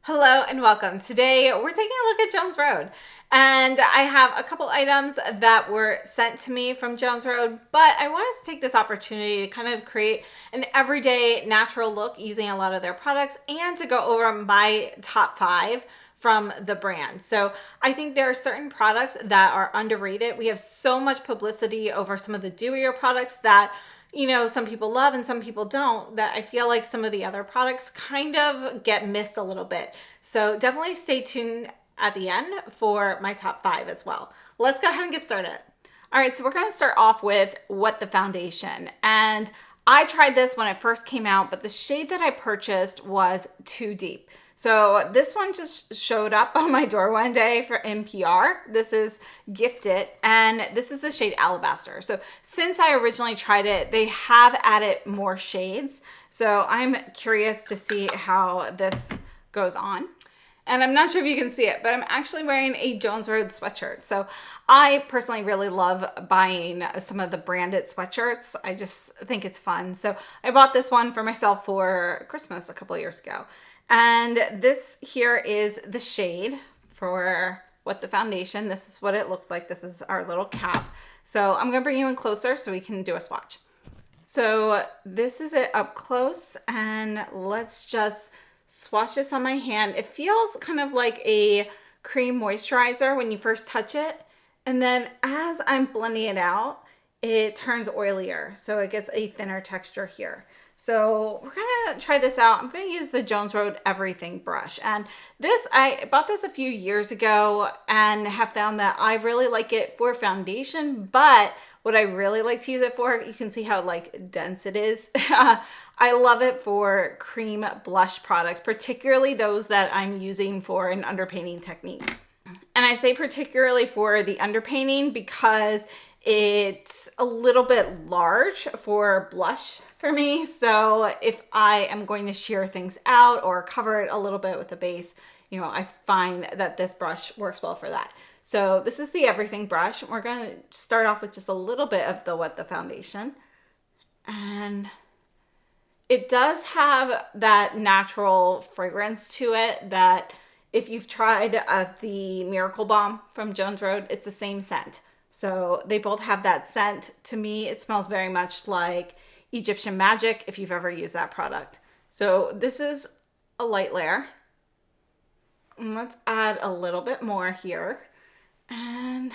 Hello and welcome. Today we're taking a look at Jones Road, and I have a couple items that were sent to me from Jones Road, but I wanted to take this opportunity to kind of create an everyday natural look using a lot of their products and to go over my top 5 from the brand. So I think there are certain products that are underrated. We have so much publicity over some of the dewier products that some people love and some people don't, that I feel like some of the other products kind of get missed a little bit. So definitely stay tuned at the end for my top 5 as well. Let's go ahead and get started. All right, so we're going to start off with What the Foundation. And I tried this when it first came out, but the shade that I purchased was too deep. So this one just showed up on my door one day for NPR. This is Gifted, and this is the shade Alabaster. So since I originally tried it, they have added more shades. So I'm curious to see how this goes on. And I'm not sure if you can see it, but I'm actually wearing a Jones Road sweatshirt. So I personally really love buying some of the branded sweatshirts. I just think it's fun. So I bought this one for myself for Christmas a couple of years ago. And this here is the shade for What the Foundation. This is what it looks like. This is our little cap. So I'm going to bring you in closer so we can do a swatch. So this is it up close, and let's just swatch this on my hand. It feels kind of like a cream moisturizer when you first touch it. And then as I'm blending it out, it turns oilier. So it gets a thinner texture here. So we're gonna try this out. I'm gonna use the Jones Road Everything brush. And this, I bought this a few years ago and have found that I really like it for foundation, but what I really like to use it for, you can see how like dense it is. I love it for cream blush products, particularly those that I'm using for an underpainting technique. And I say particularly for the underpainting because it's a little bit large for blush for me. So if I am going to sheer things out or cover it a little bit with a base, I find that this brush works well for that. So this is the Everything brush. We're going to start off with just a little bit of the What the Foundation. And it does have that natural fragrance to it that if you've tried the Miracle Balm from Jones Road, it's the same scent. So they both have that scent. To me, it smells very much like Egyptian Magic if you've ever used that product. So this is a light layer. And let's add a little bit more here. And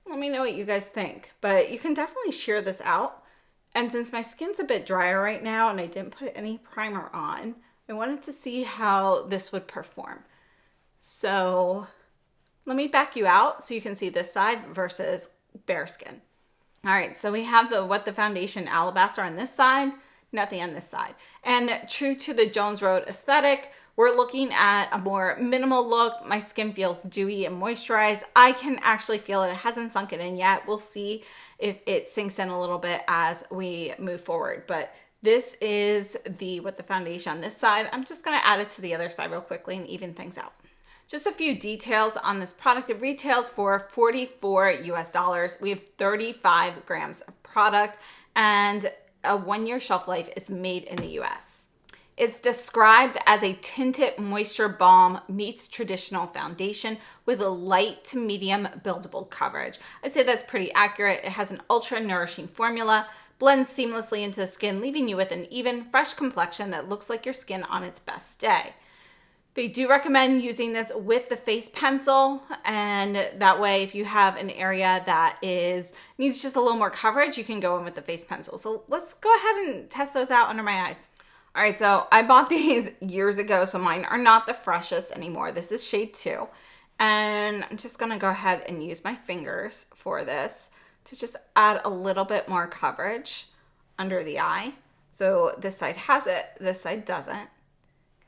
let me know what you guys think. But you can definitely sheer this out. And since my skin's a bit drier right now and I didn't put any primer on, I wanted to see how this would perform. So let me back you out so you can see this side versus bare skin. All right, so we have the What the Foundation Alabaster on this side, nothing on this side. And true to the Jones Road aesthetic, we're looking at a more minimal look. My skin feels dewy and moisturized. I can actually feel it. It hasn't sunken in yet. We'll see if it sinks in a little bit as we move forward. But this is the What the Foundation on this side. I'm just gonna add it to the other side real quickly and even things out. Just a few details on this product. It retails for $44 US. We have 35 grams of product and a 1-year shelf life. It's made in the US. It's described as a tinted moisture balm meets traditional foundation with a light to medium buildable coverage. I'd say that's pretty accurate. It has an ultra nourishing formula, blends seamlessly into the skin, leaving you with an even, fresh complexion that looks like your skin on its best day. They do recommend using this with the face pencil, and that way if you have an area that needs just a little more coverage, you can go in with the face pencil. So let's go ahead and test those out under my eyes. All right, so I bought these years ago, so mine are not the freshest anymore. This is shade 2, and I'm just gonna go ahead and use my fingers for this to just add a little bit more coverage under the eye. So this side has it, this side doesn't.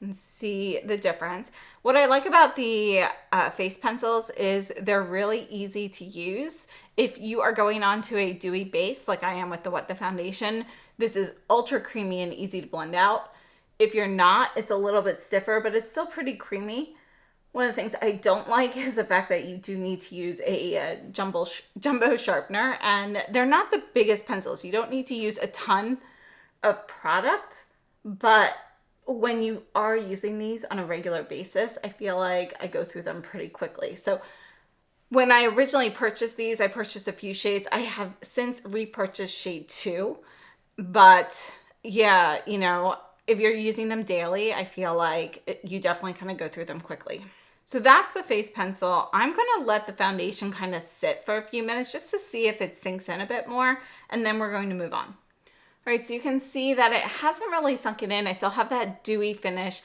And see the difference. What I like about the face pencils is they're really easy to use. If you are going onto a dewy base like I am with the What the Foundation, this is ultra creamy and easy to blend out. If you're not, it's a little bit stiffer, but it's still pretty creamy. One of the things I don't like is the fact that you do need to use a jumbo sharpener, and they're not the biggest pencils. You don't need to use a ton of product but when you are using these on a regular basis, I feel like I go through them pretty quickly. So when I originally purchased these, I purchased a few shades. I have since repurchased shade 2, but yeah, you know, if you're using them daily, I feel like you definitely kind of go through them quickly. So that's the face pencil. I'm gonna let the foundation kind of sit for a few minutes just to see if it sinks in a bit more, and then we're going to move on. All right, so you can see that it hasn't really sunken in. I still have that dewy finish.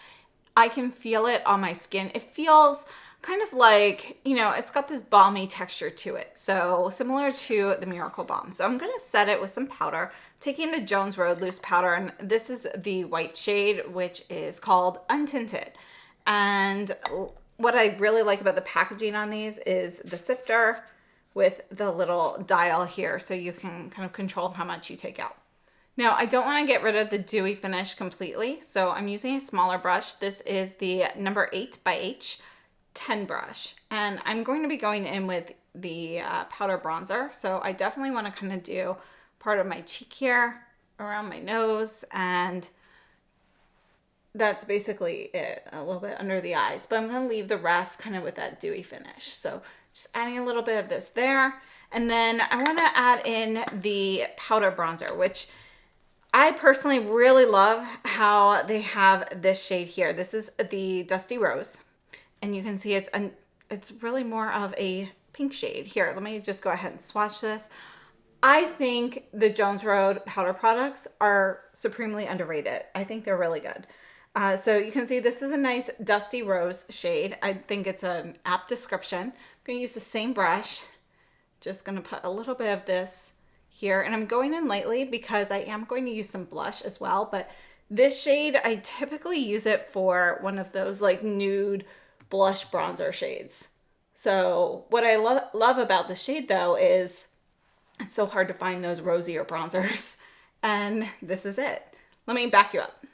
I can feel it on my skin. It feels kind of like, you know, it's got this balmy texture to it. So similar to the Miracle Balm. So I'm gonna set it with some powder, taking the Jones Road loose powder, and this is the white shade, which is called Untinted. And what I really like about the packaging on these is the sifter with the little dial here, so you can kind of control how much you take out. Now, I don't want to get rid of the dewy finish completely, so I'm using a smaller brush. This is the number 8 by H10 brush, and I'm going to be going in with the powder bronzer, so I definitely want to kind of do part of my cheek here, around my nose, and that's basically it, a little bit under the eyes, but I'm going to leave the rest kind of with that dewy finish. So just adding a little bit of this there, and then I want to add in the powder bronzer, which I personally really love how they have this shade here. This is the Dusty Rose, and you can see it's really more of a pink shade. Here, let me just go ahead and swatch this. I think the Jones Road powder products are supremely underrated. I think they're really good. So you can see this is a nice Dusty Rose shade. I think it's an apt description. I'm going to use the same brush. Just going to put a little bit of this here, and I'm going in lightly because I am going to use some blush as well, but this shade, I typically use it for one of those like nude blush bronzer shades. So what I love about the shade though is it's so hard to find those rosier bronzers, and this is it. Let me back you up.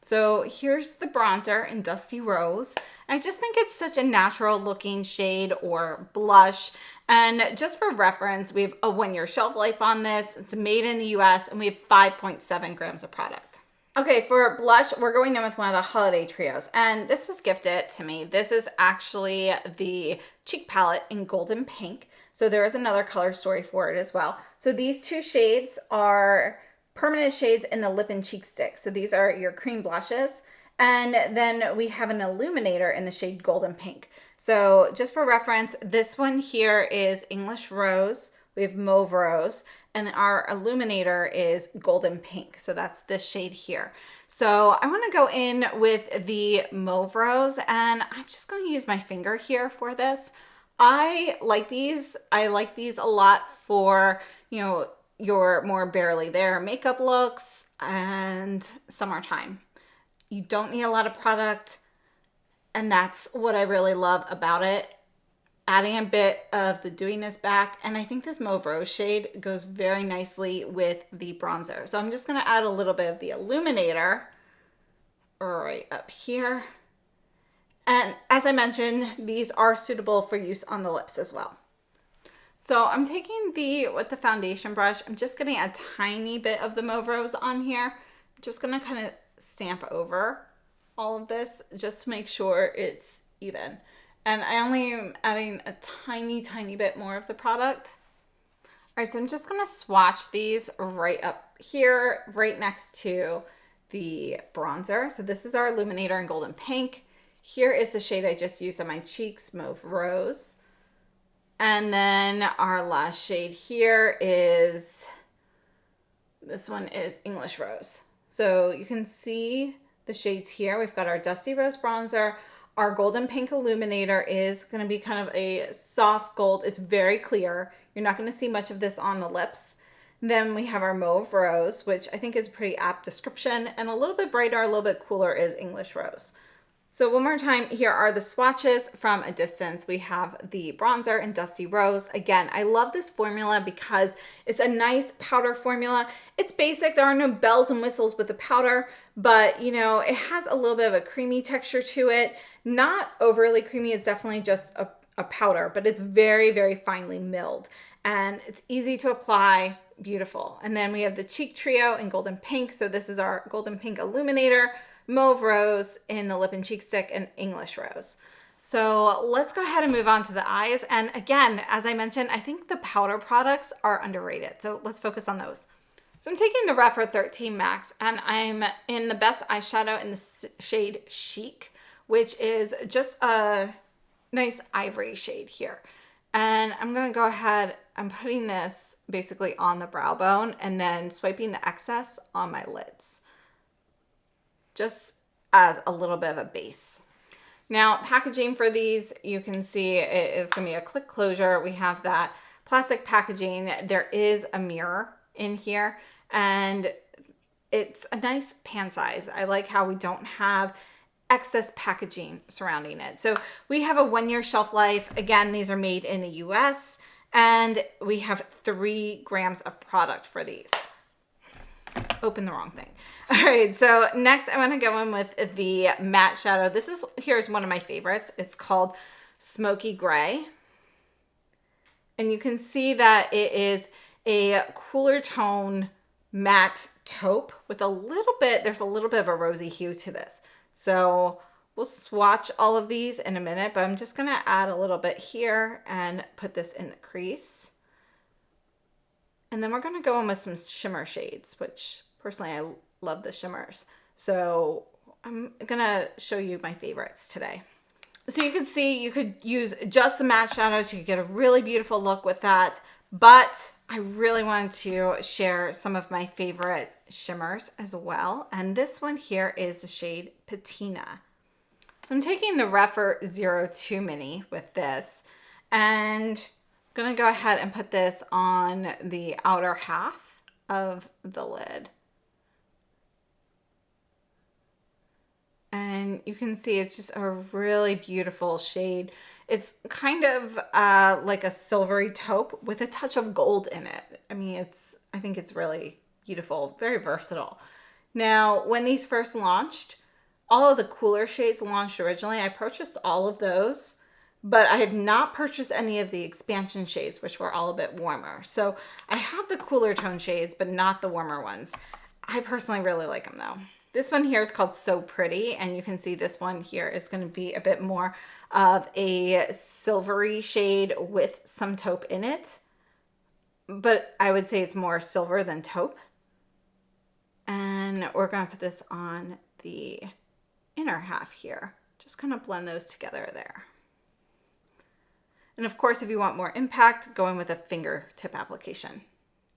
So here's the bronzer in Dusty Rose. I just think it's such a natural looking shade or blush. And just for reference, we have a 1-year shelf life on this. It's made in the US, and we have 5.7 grams of product. Okay, for blush, we're going in with one of the holiday trios, and this was gifted to me. This is actually the cheek palette in Golden Pink. So there is another color story for it as well. So these two shades are permanent shades in the lip and cheek stick. So these are your cream blushes. And then we have an illuminator in the shade Golden Pink. So just for reference, this one here is English Rose. We have Mauve Rose, and our illuminator is Golden Pink. So that's this shade here. So I want to go in with the Mauve Rose, and I'm just going to use my finger here for this. I like these. I like these a lot for, you know, your more barely there makeup looks and summertime. You don't need a lot of product, and that's what I really love about it. Adding a bit of the dewiness back, and I think this Mauve Rose shade goes very nicely with the bronzer. So I'm just going to add a little bit of the illuminator right up here. And as I mentioned, these are suitable for use on the lips as well. So I'm taking with the foundation brush, I'm just getting a tiny bit of the Mauve Rose on here. I'm just going to kind of stamp over all of this just to make sure it's even. And I only am adding a tiny bit more of the product. All right, so I'm just going to swatch these right up here, right next to the bronzer. So this is our illuminator in Golden Pink. Here is the shade I just used on my cheeks, Mauve Rose. And then our last shade here is, this one is English Rose. So you can see the shades here. We've got our Dusty Rose bronzer. Our Golden Pink illuminator is going to be kind of a soft gold. It's very clear. You're not going to see much of this on the lips. Then we have our Mauve Rose, which I think is a pretty apt description. And a little bit brighter, a little bit cooler is English Rose. So one more time, here are the swatches from a distance. We have the bronzer in Dusty Rose. Again, I love this formula because it's a nice powder formula. It's basic. There are no bells and whistles with the powder, but you know, it has a little bit of a creamy texture to it. Not overly creamy. It's definitely just a powder, but it's very finely milled, and it's easy to apply. beautiful. And then we have the Cheek Trio in Golden Pink. So this is our Golden Pink Illuminator, Mauve Rose in the Lip and Cheek Stick, and English Rose. So let's go ahead and move on to the eyes. And again, as I mentioned, I think the powder products are underrated. So let's focus on those. So I'm taking the Rephr 13 Max, and I'm in the best eyeshadow in the shade Chic, which is just a nice ivory shade here. And I'm going to go ahead, I'm putting this basically on the brow bone and then swiping the excess on my lids, just as a little bit of a base. Now, packaging for these, you can see it is going to be a click closure. We have that plastic packaging. There is a mirror in here, and it's a nice pan size. I like how we don't have excess packaging surrounding it. So we have a 1-year shelf life. Again, these are made in the US, and we have 3 grams of product for these. Open the wrong thing. All right, so next I'm gonna go in with the matte shadow. Here's one of my favorites. It's called Smoky Gray. And you can see that it is a cooler tone matte taupe with there's a little bit of a rosy hue to this. So we'll swatch all of these in a minute, but I'm just gonna add a little bit here and put this in the crease. And then we're gonna go in with some shimmer shades, which personally I love the shimmers. So I'm gonna show you my favorites today. So you can see you could use just the matte shadows. You could get a really beautiful look with that, but I really wanted to share some of my favorite shimmers as well. And this one here is the shade Patina. So I'm taking the Rephr 02 Mini with this, and I'm gonna go ahead and put this on the outer half of the lid. And you can see it's just a really beautiful shade. It's kind of like a silvery taupe with a touch of gold in it. I mean, I think it's really beautiful, very versatile. Now, when these first launched, all of the cooler shades launched originally. I purchased all of those, but I have not purchased any of the expansion shades, which were all a bit warmer. So I have the cooler tone shades, but not the warmer ones. I personally really like them though. This one here is called So Pretty, and you can see this one here is going to be a bit more of a silvery shade with some taupe in it, but I would say it's more silver than taupe. And we're going to put this on the inner half here. Just kind of blend those together there. And of course, if you want more impact, go in with a fingertip application.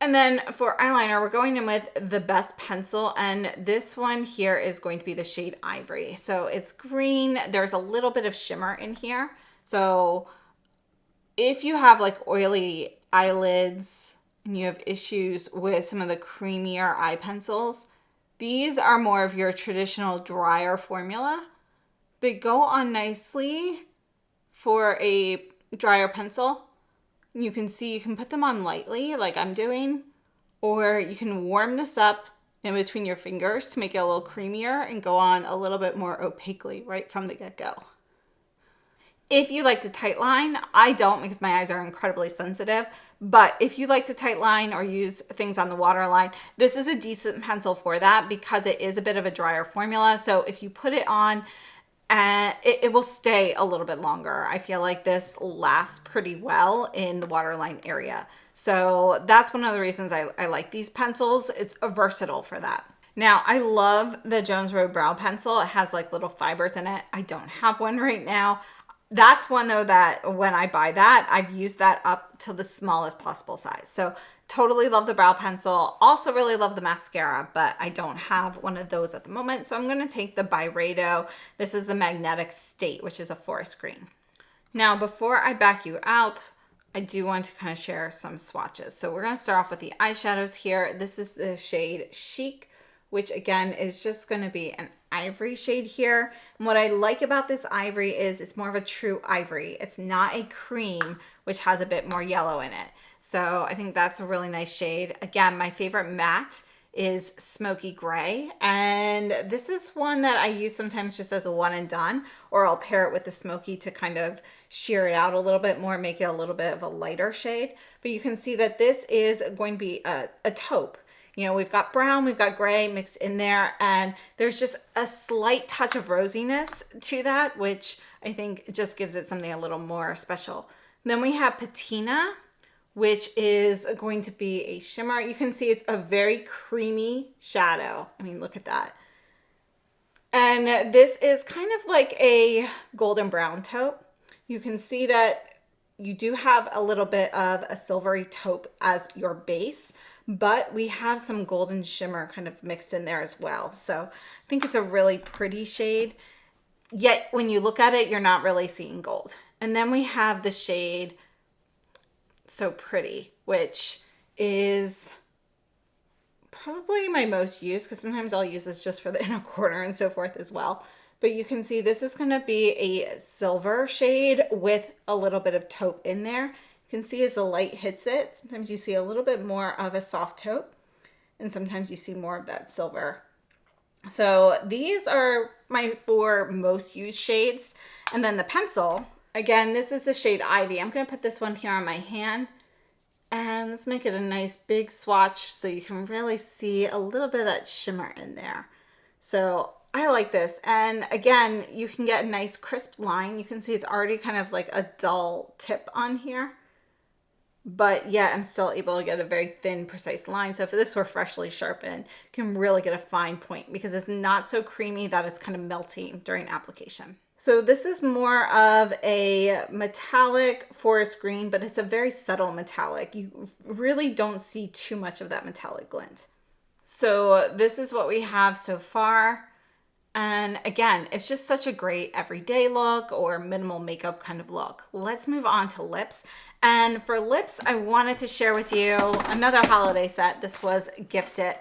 And then for eyeliner, we're going in with the Best Pencil, and this one here is going to be the shade Ivory. So it's green. There's a little bit of shimmer in here. So if you have like oily eyelids and you have issues with some of the creamier eye pencils, these are more of your traditional drier formula. They go on nicely for a drier pencil. You can see you can put them on lightly like I'm doing, or you can warm this up in between your fingers to make it a little creamier and go on a little bit more opaquely right from the get-go. If you like to tight line, I don't because my eyes are incredibly sensitive, but if you like to tight line or use things on the waterline, this is a decent pencil for that because it is a bit of a drier formula. So if you put it on, it will stay a little bit longer. I feel like this lasts pretty well in the waterline area. So that's one of the reasons I like these pencils. It's versatile for that. Now, I love the Jones Road Brow Pencil. It has like little fibers in it. I don't have one right now. That's one though that when I buy that, I've used that up to the smallest possible size. So totally love the brow pencil. Also really love the mascara, but I don't have one of those at the moment. So I'm going to take the Byredo. This is the Magnetic State, which is a forest green. Now, before I back you out, I do want to kind of share some swatches. So we're going to start off with the eyeshadows here. This is the shade Chic, which again is just going to be an ivory shade here. And what I like about this ivory is it's more of a true ivory. It's not a cream, which has a bit more yellow in it. So I think that's a really nice shade. Again, my favorite matte is Smoky Gray. And this is one that I use sometimes just as a one and done, or I'll pair it with the smoky to kind of sheer it out a little bit more, make it a little bit of a lighter shade. But you can see that this is going to be a taupe. You know, we've got brown, we've got gray mixed in there, and there's just a slight touch of rosiness to that, which I think just gives it something a little more special. Then we have Patina, which is going to be a shimmer. You can see it's a very creamy shadow. I mean, look at that. And this is kind of like a golden brown taupe. You can see that you do have a little bit of a silvery taupe as your base, but we have some golden shimmer kind of mixed in there as well. So I think it's a really pretty shade. Yet when you look at it, you're not really seeing gold. And then we have the shade So Pretty, which is probably my most used, because sometimes I'll use this just for the inner corner and so forth as well. But you can see this is going to be a silver shade with a little bit of taupe in there. You can see as the light hits it, sometimes you see a little bit more of a soft taupe, and sometimes you see more of that silver. So these are my 4 most used shades. And then the pencil, again, this is the shade Ivy. I'm going to put this one here on my hand. And let's make it a nice big swatch so you can really see a little bit of that shimmer in there. So I like this. And again, you can get a nice crisp line. You can see it's already kind of like a dull tip on here. But yeah, I'm still able to get a very thin, precise line. So if this were freshly sharpened, you can really get a fine point because it's not so creamy that it's kind of melting during application. So this is more of a metallic forest green, but it's a very subtle metallic. You really don't see too much of that metallic glint. So this is what we have so far. And again, it's just such a great everyday look or minimal makeup kind of look. Let's move on to lips. And for lips, I wanted to share with you another holiday set. This was gifted.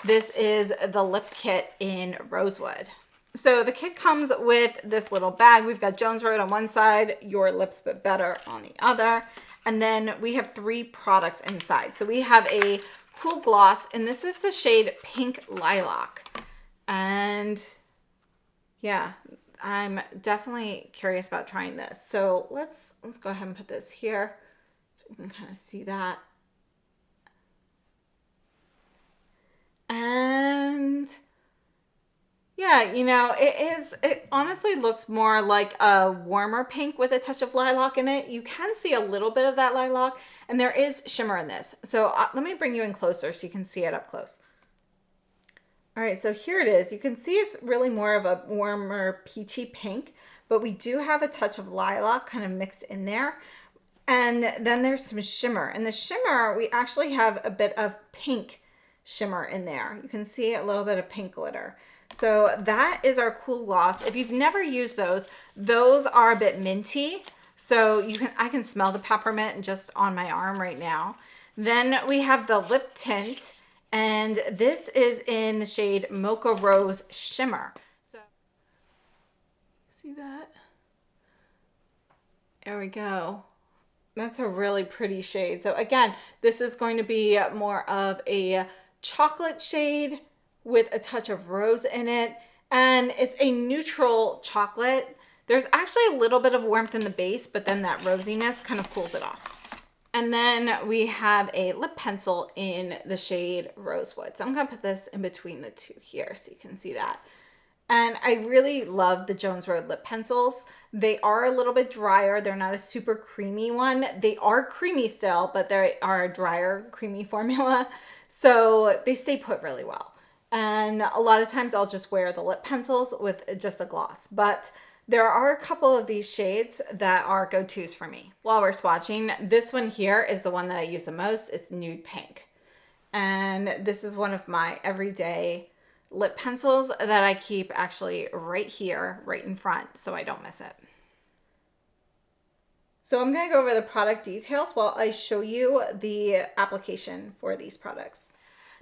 This is the lip kit in Rosewood. So the kit comes with this little bag. We've got Jones Road on one side, Your Lips But Better on the other. And then we have 3 products inside. So we have a cool gloss, and this is the shade Pink Lilac. And yeah, I'm definitely curious about trying this. So let's go ahead and put this here so we can kind of see that. And yeah, you know, it honestly looks more like a warmer pink with a touch of lilac in it. You can see a little bit of that lilac, and there is shimmer in this. So let me bring you in closer so you can see it up close. All right, so here it is. You can see it's really more of a warmer peachy pink, but we do have a touch of lilac kind of mixed in there. And then there's some shimmer. And the shimmer, we actually have a bit of pink shimmer in there. You can see a little bit of pink glitter. So that is our cool gloss. If you've never used those are a bit minty. So I can smell the peppermint just on my arm right now. Then we have the lip tint. And this is in the shade Mocha Rose Shimmer. So, see that? There we go. That's a really pretty shade. So again, this is going to be more of a chocolate shade with a touch of rose in it. And it's a neutral chocolate. There's actually a little bit of warmth in the base, but then that rosiness kind of cools it off. And then we have a lip pencil in the shade Rosewood. So I'm going to put this in between the 2 here so you can see that. And I really love the Jones Road lip pencils. They are a little bit drier. They're not a super creamy one. They are creamy still, but they are a drier, creamy formula. So they stay put really well. And a lot of times I'll just wear the lip pencils with just a gloss. But there are a couple of these shades that are go-tos for me. While we're swatching, this one here is the one that I use the most. It's Nude Pink. And this is one of my everyday lip pencils that I keep actually right here, right in front, so I don't miss it. So I'm gonna go over the product details while I show you the application for these products.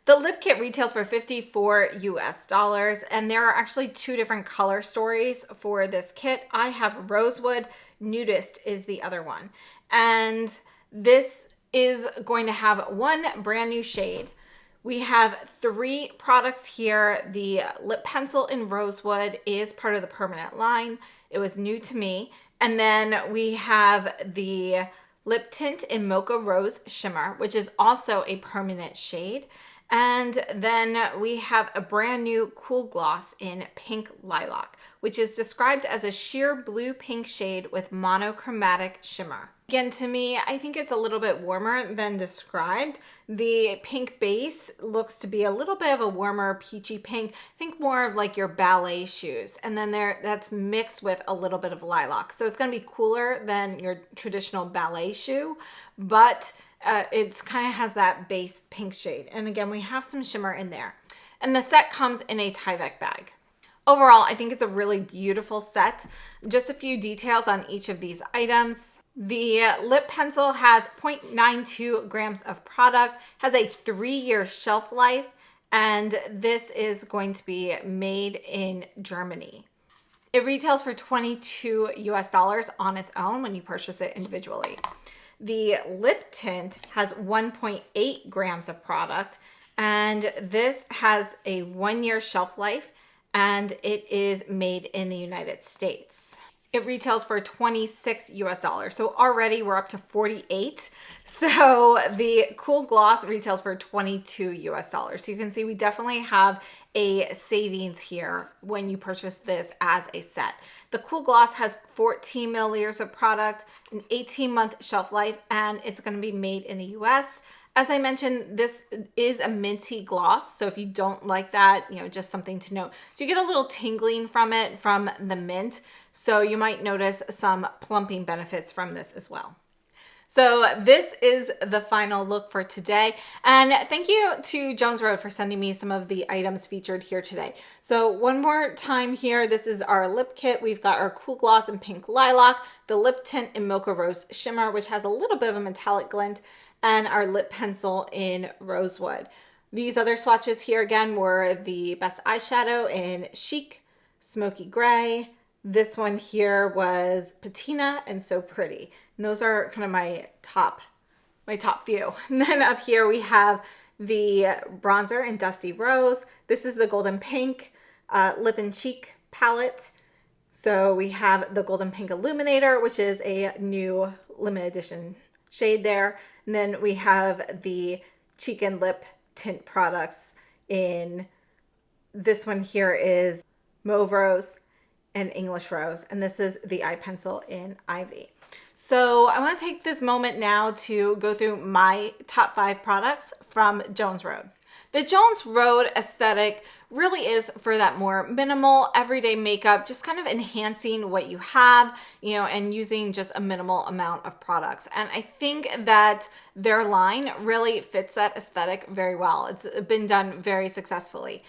The lip kit retails for $54 US, and there are actually 2 different color stories for this kit. I have Rosewood, Nudist is the other one. And this is going to have 1 brand new shade, We have 3 products here. The lip pencil in Rosewood is part of the permanent line. It was new to me. And then we have the lip tint in Mocha Rose Shimmer, which is also a permanent shade. And then we have a brand new cool gloss in Pink Lilac, which is described as a sheer blue pink shade with monochromatic shimmer. Again, to me, I think it's a little bit warmer than described. The pink base looks to be a little bit of a warmer peachy pink. Think more of like your ballet shoes. And then that's mixed with a little bit of lilac. So it's going to be cooler than your traditional ballet shoe, but it's kind of has that base pink shade. And again, we have some shimmer in there. And the set comes in a Tyvek bag. Overall, I think it's a really beautiful set. Just a few details on each of these items. The lip pencil has 0.92 grams of product, has a 3-year shelf life, and this is going to be made in Germany. It retails for $22 US on its own when you purchase it individually. The lip tint has 1.8 grams of product, and this has a 1-year shelf life, and it is made in the United States. It retails for $26 US. So already we're up to 48. So the cool gloss retails for $22 US. So you can see we definitely have a savings here when you purchase this as a set. The cool gloss has 14 milliliters of product, an 18-month shelf life, and it's going to be made in the US. As I mentioned, this is a minty gloss, so if you don't like that, just something to note. So you get a little tingling from it, from the mint, so you might notice some plumping benefits from this as well. So this is the final look for today. And thank you to Jones Road for sending me some of the items featured here today. So one more time here, this is our lip kit. We've got our cool gloss in Pink Lilac, the lip tint in Mocha Rose Shimmer, which has a little bit of a metallic glint, and our lip pencil in Rosewood. These other swatches here again were the best eyeshadow in Chic, Smoky Gray. This one here was Patina and So Pretty. And those are kind of my top few. And then up here we have the bronzer in Dusty Rose. This is the Golden Pink Lip and Cheek palette. So we have the Golden Pink Illuminator, which is a new limited edition shade there. And then we have the cheek and lip tint products in, this one here is Mauve Rose and English Rose. And this is the eye pencil in Ivy. So I want to take this moment now to go through my top 5 products from Jones Road. The Jones Road aesthetic really is for that more minimal everyday makeup, just kind of enhancing what you have, and using just a minimal amount of products. And I think that their line really fits that aesthetic very well. It's been done very successfully.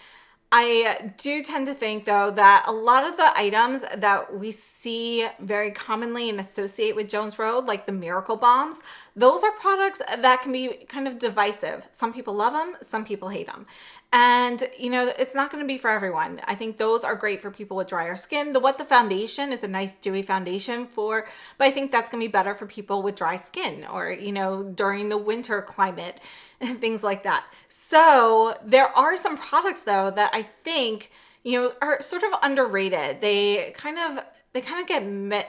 I do tend to think, though, that a lot of the items that we see very commonly and associate with Jones Road, like the Miracle Bombs, those are products that can be kind of divisive. Some people love them, some people hate them. And, it's not going to be for everyone. I think those are great for people with drier skin. The What the Foundation is a nice dewy foundation but I think that's going to be better for people with dry skin or, during the winter climate and things like that. So there are some products, though, that I think, are sort of underrated. They kind of get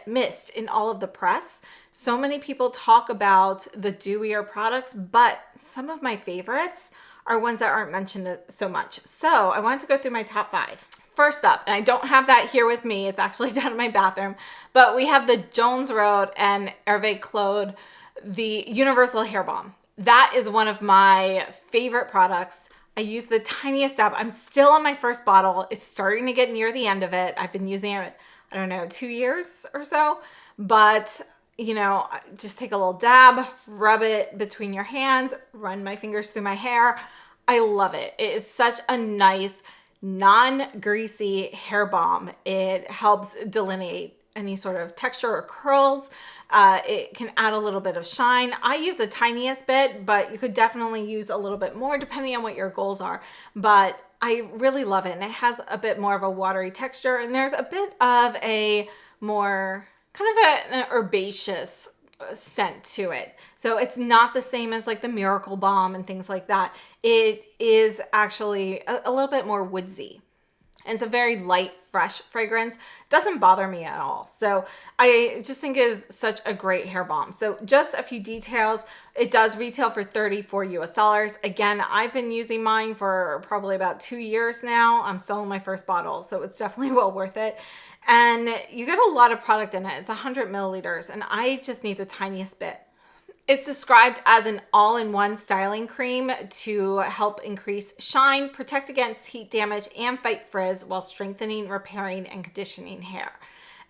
missed in all of the press. So many people talk about the dewier products, but some of my favorites are ones that aren't mentioned so much. So I wanted to go through my top 5. First up, and I don't have that here with me, it's actually down in my bathroom, but we have the Jones Road and Hervé Claude, the Universal Hair Balm. That is one of my favorite products. I use the tiniest dab. I'm still on my first bottle. It's starting to get near the end of it. I've been using it, 2 years or so, but just take a little dab, rub it between your hands, run my fingers through my hair. I love it. It is such a nice, non-greasy hair balm. It helps delineate any sort of texture or curls. It can add a little bit of shine. I use the tiniest bit, but you could definitely use a little bit more depending on what your goals are. But I really love it. And it has a bit more of a watery texture. And there's a bit of a more kind of an herbaceous scent to it. So it's not the same as like the Miracle Balm and things like that. It is actually a little bit more woodsy. And it's a very light, fresh fragrance. Doesn't bother me at all. So I just think it is such a great hair balm. So just a few details. It does retail for $34 US. Again, I've been using mine for probably about 2 years now. I'm still in my first bottle, so it's definitely well worth it. And you get a lot of product in it. It's 100 milliliters, and I just need the tiniest bit. It's described as an all-in-one styling cream to help increase shine, protect against heat damage, and fight frizz while strengthening, repairing, and conditioning hair.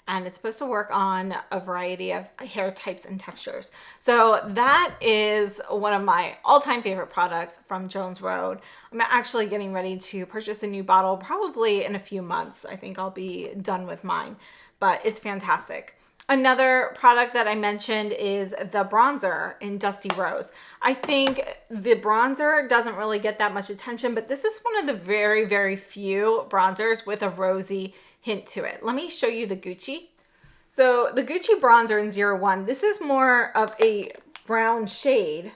And it's supposed to work on a variety of hair types and textures. So that is one of my all-time favorite products from Jones Road. I'm actually getting ready to purchase a new bottle probably in a few months. I think I'll be done with mine, but it's fantastic. Another product that I mentioned is the bronzer in Dusty Rose. I think the bronzer doesn't really get that much attention, but this is one of the very, very few bronzers with a rosy hint to it. Let me show you the Gucci. So the Gucci bronzer in 01, this is more of a brown shade,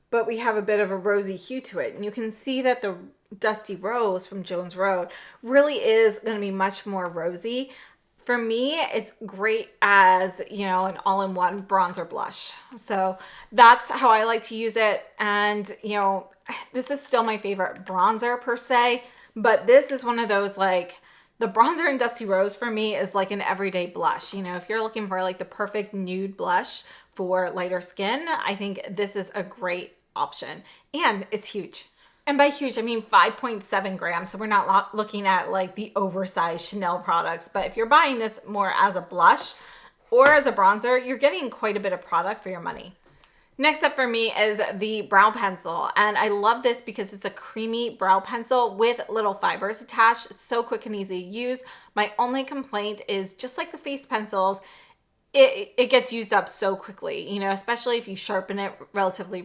but we have a bit of a rosy hue to it. And you can see that the Dusty Rose from Jones Road really is going to be much more rosy. For me, it's great as, you know, an all-in-one bronzer blush. So that's how I like to use it. And, you know, this is still my favorite bronzer per se, but this is one of those, like, the bronzer in Dusty Rose for me is like an everyday blush. You know, if you're looking for like the perfect nude blush for lighter skin, I think this is a great option. And it's huge. And by huge, I mean 5.7 grams. So we're not looking at like the oversized Chanel products. But if you're buying this more as a blush or as a bronzer, you're getting quite a bit of product for your money. Next up for me is the brow pencil. And I love this because it's a creamy brow pencil with little fibers attached. So quick and easy to use. My only complaint is just like the face pencils, it gets used up so quickly, you know, especially if you sharpen it relatively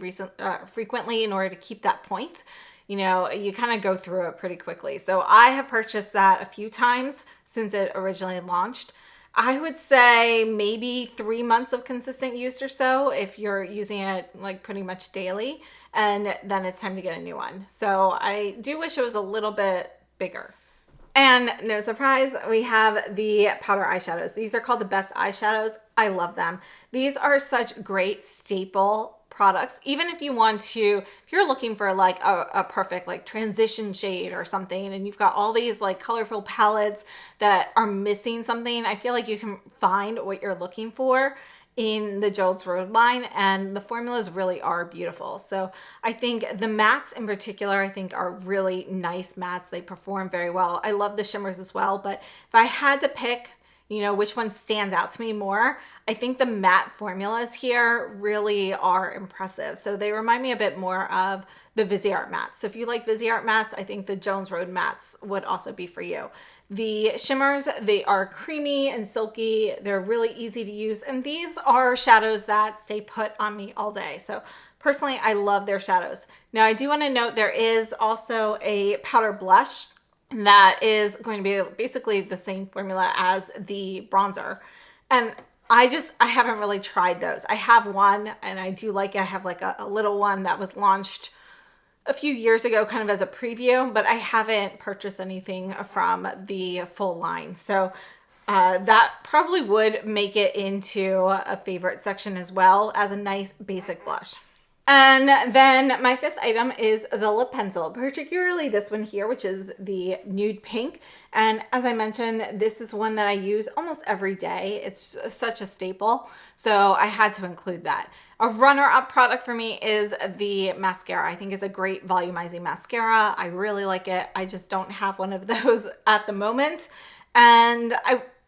frequently in order to keep that point. You know, you kind of go through it pretty quickly. So I have purchased that a few times since it originally launched. I would say maybe 3 months of consistent use or so if you're using it like pretty much daily, and then it's time to get a new one. So I do wish it was a little bit bigger. And no surprise, we have the powder eyeshadows. These are called the Best Eyeshadows. I love them. These are such great staple products. Even if you want to, if you're looking for like a perfect like transition shade or something, and you've got all these like colorful palettes that are missing something, I feel like you can find what you're looking for in the Jones Road line, and the formulas really are beautiful. So I think the mattes in particular, I think are really nice mattes. They perform very well. I love the shimmers as well, but if I had to pick, you know, which one stands out to me more, I think the matte formulas here really are impressive. So they remind me a bit more of the Viseart mattes. So if you like Viseart mattes, I think the Jones Road mattes would also be for you. The shimmers, they are creamy and silky. They're really easy to use. And these are shadows that stay put on me all day. So personally, I love their shadows. Now, I do want to note there is also a powder blush that is going to be basically the same formula as the bronzer. And I haven't really tried those. I have one and I do like it. I have like a little one that was launched a few years ago kind of as a preview, but I haven't purchased anything from the full line. So that probably would make it into a favorite section as well as a nice basic blush. And then my fifth item is the lip pencil, particularly this one here, which is the nude pink. And as I mentioned, this is one that I use almost every day. It's such a staple, so I had to include that. A runner-up product for me is the mascara. I think it's a great volumizing mascara. I really like it. I just don't have one of those at the moment. And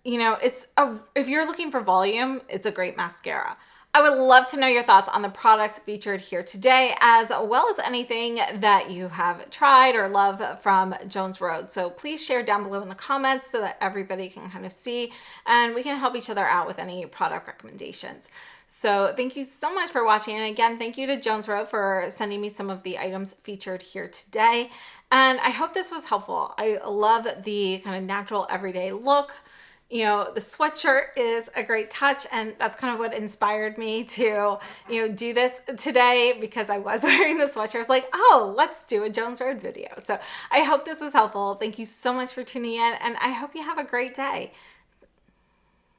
if you're looking for volume, it's a great mascara. I would love to know your thoughts on the products featured here today, as well as anything that you have tried or love from Jones Road. So please share down below in the comments so that everybody can kind of see and we can help each other out with any product recommendations. So thank you so much for watching. And again, thank you to Jones Road for sending me some of the items featured here today. And I hope this was helpful. I love the kind of natural everyday look. you know, the sweatshirt is a great touch, and that's kind of what inspired me to, you know, do this today, because I was wearing the sweatshirt. I was like, oh, let's do a Jones Road video. So I hope this was helpful. Thank you so much for tuning in, and I hope you have a great day.